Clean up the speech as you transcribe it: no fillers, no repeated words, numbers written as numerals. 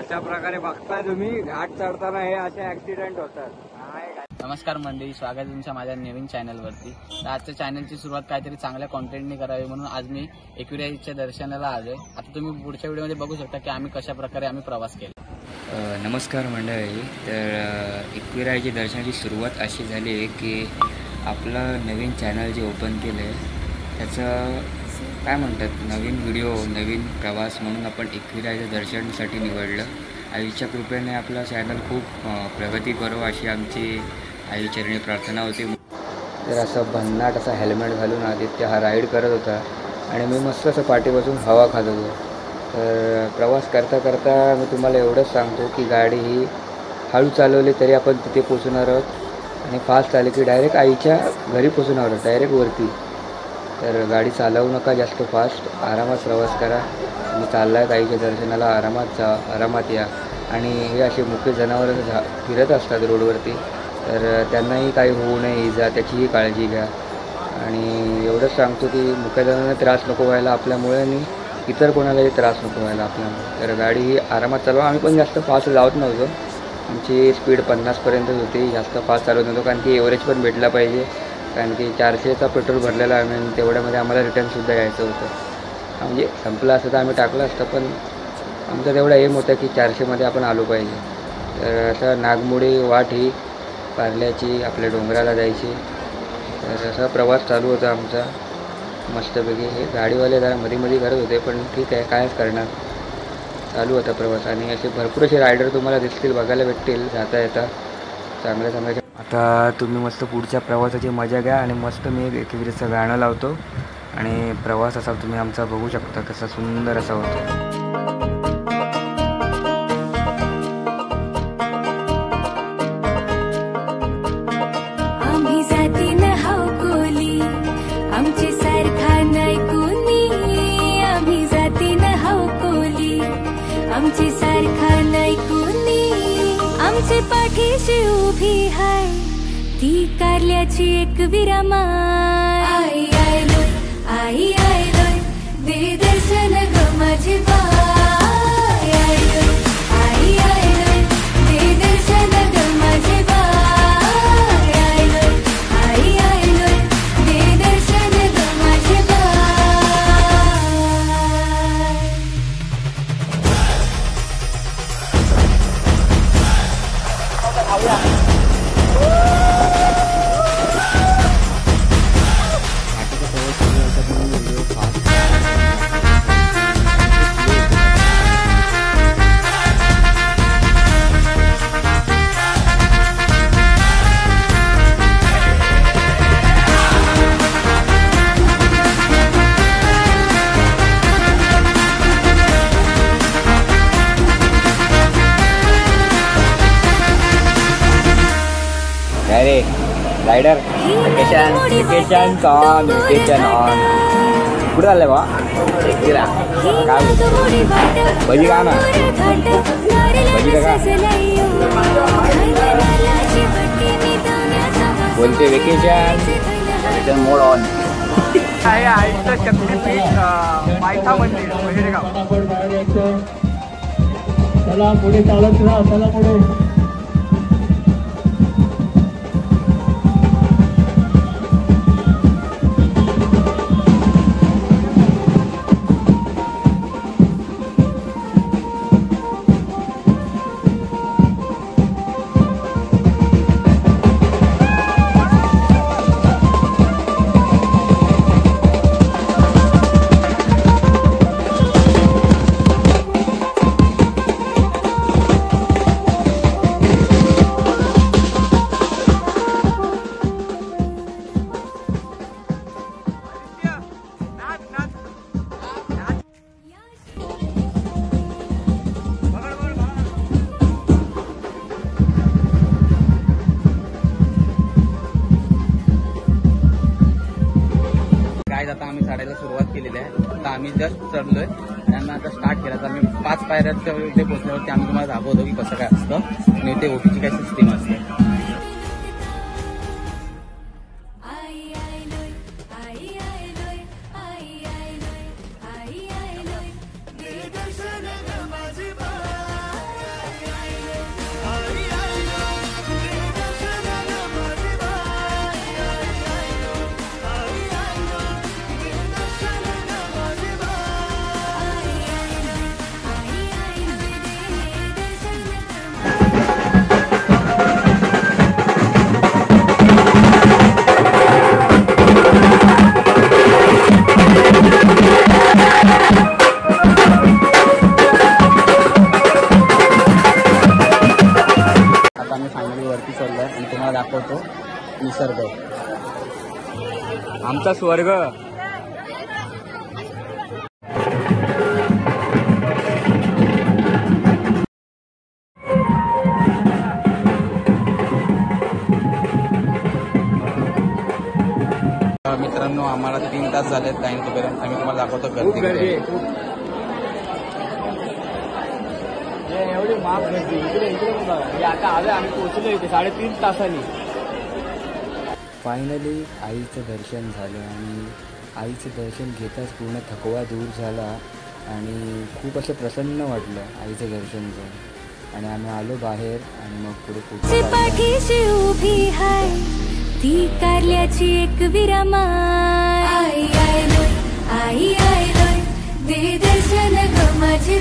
अशा प्रकारे बघताय तुम्ही घाट चढताना हे असे ऍक्सिडेंट होतात। नमस्कार मंडळी, स्वागत आहे तुमच्या माझ्या नवीन चॅनलवरती। तर आजच्या चॅनलची सुरुवात काहीतरी चांगल्या कंटेंटने करावी म्हणून आज मी एकविराईच्या दर्शनाला आलोय। आता तुम्ही पुढच्या व्हिडिओमध्ये बघू शकता की आम्ही कशा प्रकारे आम्ही प्रवास केला। नमस्कार मंडळी, तर एकविराईच्या दर्शनाची सुरुवात अशी झाली आहे की आपलं नवीन चॅनल जे ओपन केलं आहे त्याचं काय म्हणतात, नवीन व्हिडिओ नवीन प्रवास म्हणून आपण एकविराईच्या दर्शनासाठी निवडलं। आईच्या कृपेने आपला चॅनल खूप प्रगती करो अशी आमची आईचरणी प्रार्थना होती। तर असं भन्नाट असा हेल्मेट घालून आदित्य हा राईड करत होता आणि मी मस्त असं पाठीपासून हवा खात होतो। तर प्रवास करता करता मी तुम्हाला एवढंच सांगतो की गाडी ही हळू चालवली तरी आपण तिथे पोचणार आहोत आणि फास्ट चालली की डायरेक्ट आईच्या घरी पोचणार आहोत, डायरेक्ट वरती। तर गाडी चालवू नका जास्त फास्ट, आरामात प्रवास करा। मी चालला आहे आईच्या दर्शनाला, आरामात जा, आरामात या। आणि हे असे मुख्य जनावरं फिरत असतात रोडवरती, तर त्यांनाही काही होऊ नये इजा, त्याचीही काळजी घ्या। आणि एवढंच सांगतो की मुख्य जनावरांना त्रास नको व्हायला आपल्यामुळे आणि इतर कोणालाही त्रास नको व्हायला आपल्यामुळे। तर गाडी ही आरामात चालवा। आम्ही पण जास्त फास्ट लावत नव्हतो, आमची स्पीड 50पर्यंतच होती, जास्त फास्ट चालवत नव्हतो कारण की एव्हरेज पण भेटला पाहिजे। कारण की 400चा पेट्रोल भरलेला आणि तेवढ्यामध्ये आम्हाला रिटर्नसुद्धा यायचं होतं। म्हणजे संपलं असतं तर आम्ही टाकलं असतं, पण आमचा तेवढा एम होता की 400मध्ये आपण आलो पाहिजे। तर असं नागमोडी वाट ही पार्ल्याची आपल्या डोंगराला जायची। तर असा प्रवास चालू होता आमचा मस्तपैकी। हे गाडीवाले जरा मध्ये मध्ये करत होते, पण ठीक आहे, कायच करणार, चालू होता प्रवास। आणि असे भरपूर असे रायडर तुम्हाला दिसतील, बघायला भेटतील जाता येता चांगल्या चांगल्या। आता तुम्ही मस्त पुढच्या प्रवासाची मजा घ्या आणि मस्त मी एकविरेचं गाणं लावतो आणि प्रवास असा तुम्ही आमचा बघू शकता कसा सुंदर असा होतो। आमची सारखा नाही कोणी, आमची पाठीशी उभी हाय ती कारल्याची एक विरामाय। आई आयलोय, आई आयलोय, दे दर्शन ग माझी बाय। आयलोय, आई आयलोय, दे दर्शन ग माझी बाय। आयलोय, आई आयलोय, दे दर्शन ग माझी बाय। अरे rider, vacation on, vacation on. कुठं आलं बा? एकविरा काय भजी का ना, भजी का बोलते वेकेशन मोड ऑन। आहे आईचं शक्तीपीठ पायथा मंदिर बहिरेगाव। चला पुढे चालत राहा, चला पुढे। आता आम्ही चढायला सुरुवात केलेली आहे। आता आम्ही जस्ट चढलोय, त्यांना आता स्टार्ट केला। तर आम्ही 5 पायऱ्याच्या इथे पोहोचल्यावरती आम्ही तुम्हाला दाखवतो की कसं काय असतं आणि इथे ओटीची काय सिस्टीम असते। निसर्ग. आमचा स्वर्ग. मित्रांनो आम्हाला 3 तास झालेत लाईन पर्यंत. आम्ही तुम्हाला दाखवतो गर्दी किती आहे. एवढी माफ गर्दी इकडे इकडे आता आले आम्ही पोहोचलो इथे 3.5 तासांनी. फायनली आईचं दर्शन झालं आणि आईचं दर्शन घेताच पूर्ण थकवा दूर झाला आणि खूप असं प्रसन्न वाटलं आईचं दर्शन घेऊन. आणि आम्ही आलो बाहेर आणि मग पुढे पाठीशी उभी हाय ती कारल्याची एक विरामाय. आई आयलोय दे दर्शन ग माझी